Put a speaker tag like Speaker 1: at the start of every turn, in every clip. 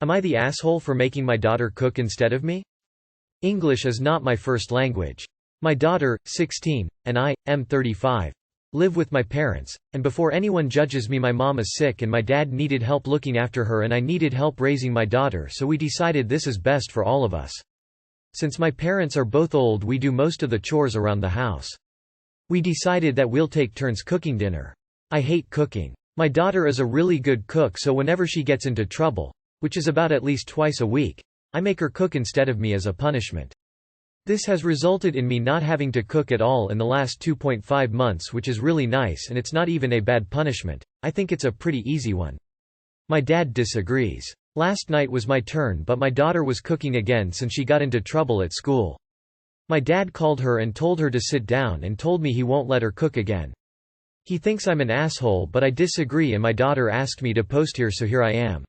Speaker 1: Am I the asshole for making my daughter cook instead of me? English is not my first language. My daughter, 16, and I, am 35. Live with my parents, and before anyone judges me, my mom is sick and my dad needed help looking after her and I needed help raising my daughter, so we decided this is best for all of us. Since my parents are both old, we do most of the chores around the house. We decided that we'll take turns cooking dinner. I hate cooking. My daughter is a really good cook, so whenever she gets into trouble, which is about at least twice a week, I make her cook instead of me as a punishment. This has resulted in me not having to cook at all in the last 2.5 months, which is really nice, and it's not even a bad punishment. I think it's a pretty easy one. My dad disagrees. Last night was my turn, but my daughter was cooking again since she got into trouble at school. My dad called her and told her to sit down and told me he won't let her cook again. He thinks I'm an asshole, but I disagree and my daughter asked me to post here, so here I am.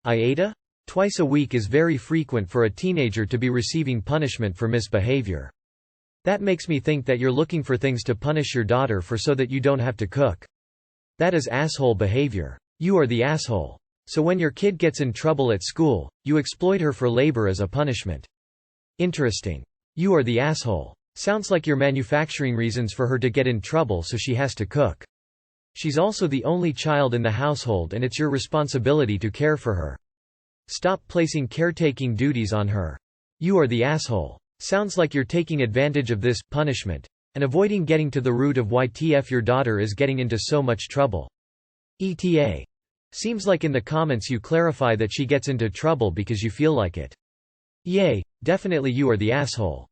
Speaker 1: AITA? Twice a week is very frequent for a teenager to be receiving punishment for misbehavior. That makes me think that you're looking for things to punish your daughter for so that you don't have to cook. That is asshole behavior. You are the asshole. So when your kid gets in trouble at school, you exploit her for labor as a punishment. Interesting. You are the asshole. Sounds like you're manufacturing reasons for her to get in trouble so she has to cook. She's also the only child in the household and it's your responsibility to care for her. Stop placing caretaking duties on her. You are the asshole. Sounds like you're taking advantage of this punishment and avoiding getting to the root of why your daughter is getting into so much trouble. ETA. Seems like in the comments you clarify that she gets into trouble because you feel like it. Yay, definitely you are the asshole.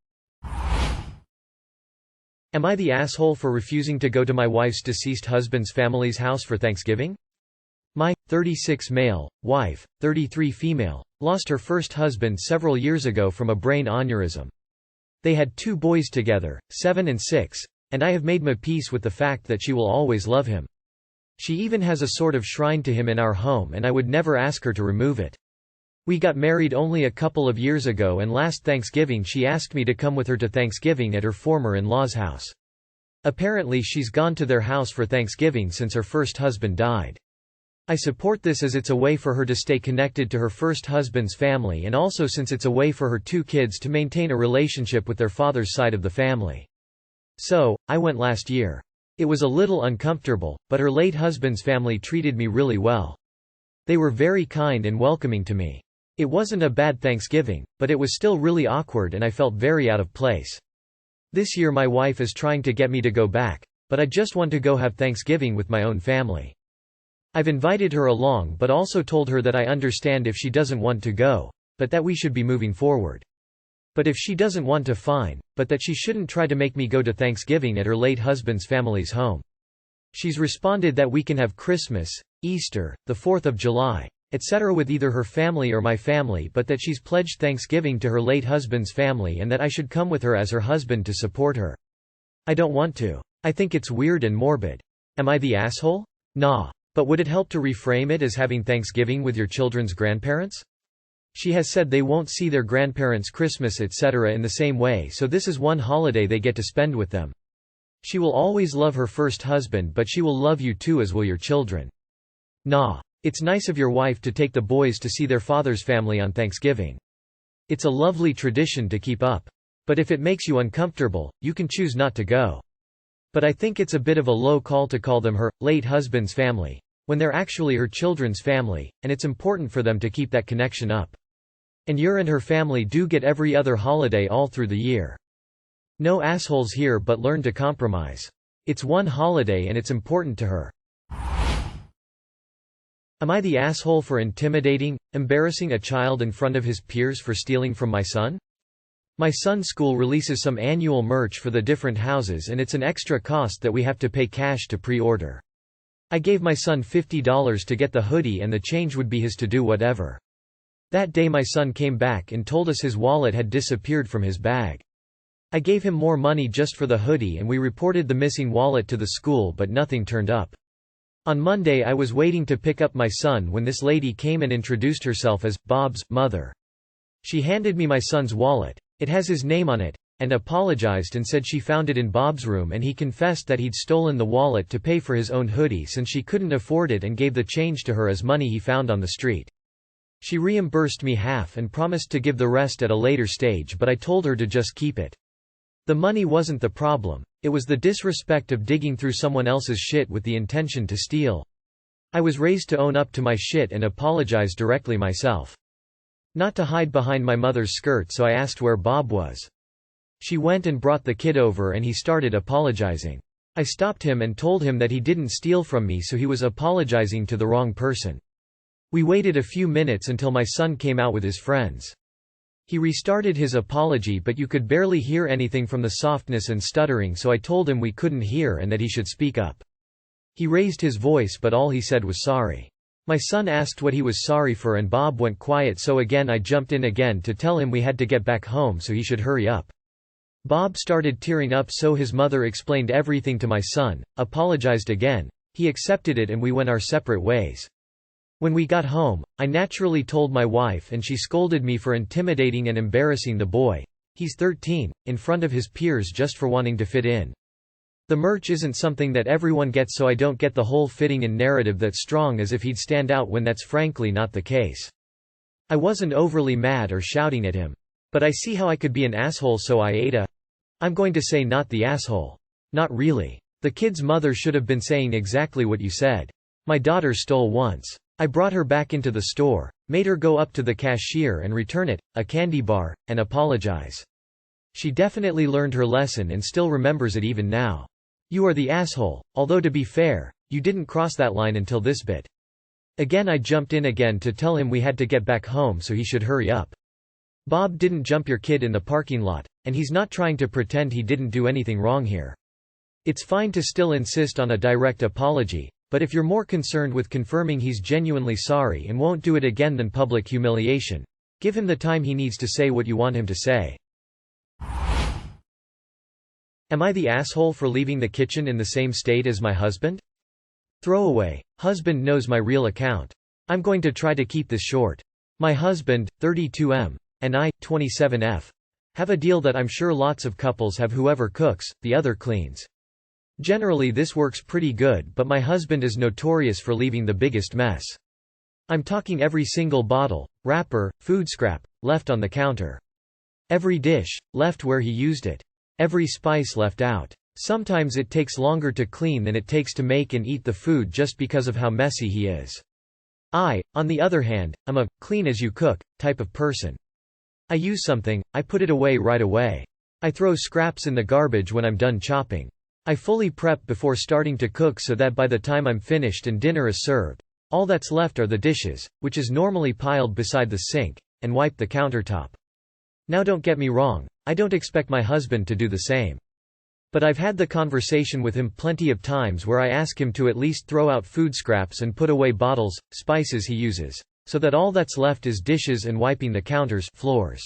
Speaker 1: Am I the asshole for refusing to go to my wife's deceased husband's family's house for Thanksgiving? My 36 male wife, 33 female, lost her first husband several years ago from a brain aneurysm. They had 2 boys together, 7 and 6, and I have made my peace with the fact that she will always love him. She even has a sort of shrine to him in our home, and I would never ask her to remove it. We got married only a couple of years ago, and last Thanksgiving she asked me to come with her to Thanksgiving at her former in-laws' house. Apparently she's gone to their house for Thanksgiving since her first husband died. I support this as it's a way for her to stay connected to her first husband's family, and also since it's a way for her 2 kids to maintain a relationship with their father's side of the family. So, I went last year. It was a little uncomfortable, but her late husband's family treated me really well. They were very kind and welcoming to me. It wasn't a bad Thanksgiving, but it was still really awkward and I felt very out of place. This year my wife is trying to get me to go back, but I just want to go have Thanksgiving with my own family. I've invited her along but also told her that I understand if she doesn't want to go, but that we should be moving forward. But if she doesn't want to, fine, but that she shouldn't try to make me go to Thanksgiving at her late husband's family's home. She's responded that we can have Christmas, Easter, the 4th of July, etc. with either her family or my family, but that she's pledged Thanksgiving to her late husband's family and that I should come with her as her husband to support her. I don't want to. I think it's weird and morbid. Am I the asshole? Nah. But would it help to reframe it as having Thanksgiving with your children's grandparents? She has said they won't see their grandparents' Christmas etc. in the same way, so this is one holiday they get to spend with them. She will always love her first husband, but she will love you too, as will your children. Nah. It's nice of your wife to take the boys to see their father's family on Thanksgiving. It's a lovely tradition to keep up. But if it makes you uncomfortable, you can choose not to go. But I think it's a bit of a low call to call them her late husband's family, when they're actually her children's family, and it's important for them to keep that connection up. And you and her family do get every other holiday all through the year. No assholes here, but learn to compromise. It's one holiday and it's important to her. Am I the asshole for intimidating, embarrassing a child in front of his peers for stealing from my son? My son's school releases some annual merch for the different houses and it's an extra cost that we have to pay cash to pre-order. I gave my son $50 to get the hoodie and the change would be his to do whatever. That day my son came back and told us his wallet had disappeared from his bag. I gave him more money just for the hoodie and we reported the missing wallet to the school, but nothing turned up. On Monday I was waiting to pick up my son when this lady came and introduced herself as Bob's mother. She handed me my son's wallet. It has his name on it, and apologized and said she found it in Bob's room, and he confessed that he'd stolen the wallet to pay for his own hoodie since she couldn't afford it and gave the change to her as money he found on the street. She reimbursed me half and promised to give the rest at a later stage, but I told her to just keep it. The money wasn't the problem, it was the disrespect of digging through someone else's shit with the intention to steal. I was raised to own up to my shit and apologize directly myself. Not to hide behind my mother's skirt, so I asked where Bob was. She went and brought the kid over and he started apologizing. I stopped him and told him that he didn't steal from me, so he was apologizing to the wrong person. We waited a few minutes until my son came out with his friends. He restarted his apology, but you could barely hear anything from the softness and stuttering, so I told him we couldn't hear and that he should speak up. He raised his voice, but all he said was sorry. My son asked what he was sorry for and Bob went quiet, so again I jumped in again to tell him we had to get back home, so he should hurry up. Bob started tearing up, so his mother explained everything to my son, apologized again, he accepted it and we went our separate ways. When we got home, I naturally told my wife and she scolded me for intimidating and embarrassing the boy, he's 13, in front of his peers just for wanting to fit in. The merch isn't something that everyone gets, so I don't get the whole fitting in narrative that's strong as if he'd stand out when that's frankly not the case. I wasn't overly mad or shouting at him. But I see how I could be an asshole, so I'm going to say not the asshole. Not really. The kid's mother should have been saying exactly what you said. My daughter stole once. I brought her back into the store, made her go up to the cashier and return it, a candy bar, and apologize. She definitely learned her lesson and still remembers it even now. You are the asshole, although to be fair, you didn't cross that line until this bit. Again I jumped in again to tell him we had to get back home, so he should hurry up. Bob didn't jump your kid in the parking lot, and he's not trying to pretend he didn't do anything wrong here. It's fine to still insist on a direct apology, but if you're more concerned with confirming he's genuinely sorry and won't do it again than public humiliation, give him the time he needs to say what you want him to say. Am I the asshole for leaving the kitchen in the same state as my husband? Throwaway. Husband knows my real account. I'm going to try to keep this short. My husband, 32M, and I, 27F, have a deal that I'm sure lots of couples have: whoever cooks, the other cleans. Generally this works pretty good, but my husband is notorious for leaving the biggest mess. I'm talking every single bottle, wrapper, food scrap, left on the counter. Every dish, left where he used it. Every spice left out. Sometimes it takes longer to clean than it takes to make and eat the food just because of how messy he is. I, on the other hand, am a clean as you cook type of person. I use something, I put it away right away. I throw scraps in the garbage when I'm done chopping. I fully prep before starting to cook so that by the time I'm finished and dinner is served, all that's left are the dishes, which is normally piled beside the sink, and wipe the countertop. Now don't get me wrong, I don't expect my husband to do the same. But I've had the conversation with him plenty of times where I ask him to at least throw out food scraps and put away bottles, spices he uses, so that all that's left is dishes and wiping the counters, floors.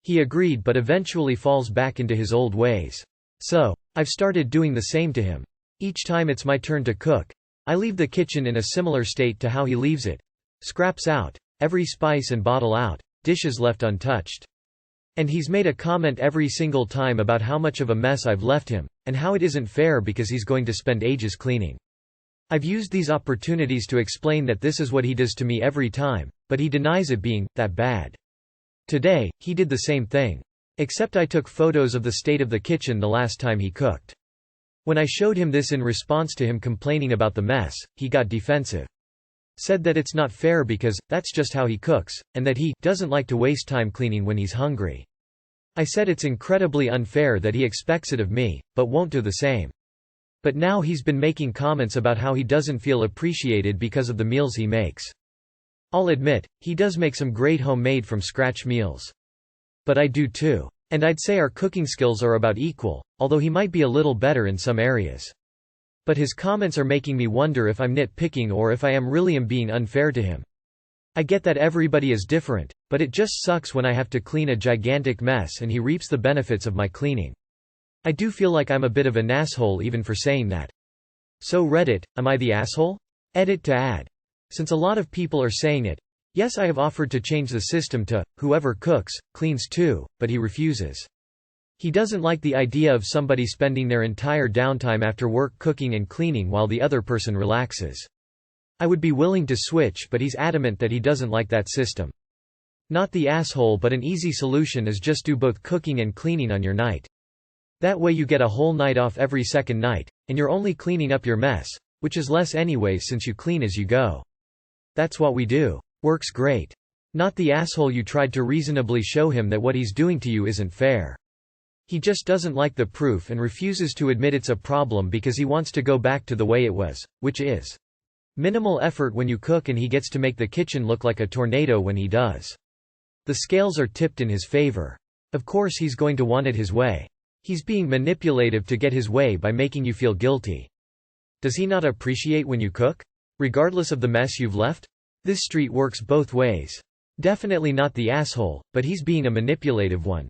Speaker 1: He agreed, but eventually falls back into his old ways. So, I've started doing the same to him. Each time it's my turn to cook, I leave the kitchen in a similar state to how he leaves it. Scraps out, every spice and bottle out, dishes left untouched. And he's made a comment every single time about how much of a mess I've left him, and how it isn't fair because he's going to spend ages cleaning. I've used these opportunities to explain that this is what he does to me every time, but he denies it being that bad. Today, he did the same thing. Except I took photos of the state of the kitchen the last time he cooked. When I showed him this in response to him complaining about the mess, he got defensive. Said that it's not fair because that's just how he cooks, and that he doesn't like to waste time cleaning when he's hungry. I said it's incredibly unfair that he expects it of me, but won't do the same. But now he's been making comments about how he doesn't feel appreciated because of the meals he makes. I'll admit, he does make some great homemade from scratch meals. But I do too. And I'd say our cooking skills are about equal, although he might be a little better in some areas. But his comments are making me wonder if I'm nitpicking or if I really am being unfair to him. I get that everybody is different, but it just sucks when I have to clean a gigantic mess and he reaps the benefits of my cleaning. I do feel like I'm a bit of an asshole even for saying that. So Reddit, am I the asshole? Edit to add. Since a lot of people are saying it, yes, I have offered to change the system to, whoever cooks, cleans too, but he refuses. He doesn't like the idea of somebody spending their entire downtime after work cooking and cleaning while the other person relaxes. I would be willing to switch, but he's adamant that he doesn't like that system. Not the asshole, but an easy solution is just do both cooking and cleaning on your night. That way you get a whole night off every second night, and you're only cleaning up your mess, which is less anyways since you clean as you go. That's what we do. Works great. Not the asshole you tried to reasonably show him that what he's doing to you isn't fair. He just doesn't like the proof and refuses to admit it's a problem because he wants to go back to the way it was, which is minimal effort when you cook, and he gets to make the kitchen look like a tornado when he does. The scales are tipped in his favor. Of course he's going to want it his way. He's being manipulative to get his way by making you feel guilty. Does he not appreciate when you cook? Regardless of the mess you've left? This street works both ways. Definitely not the asshole, but he's being a manipulative one.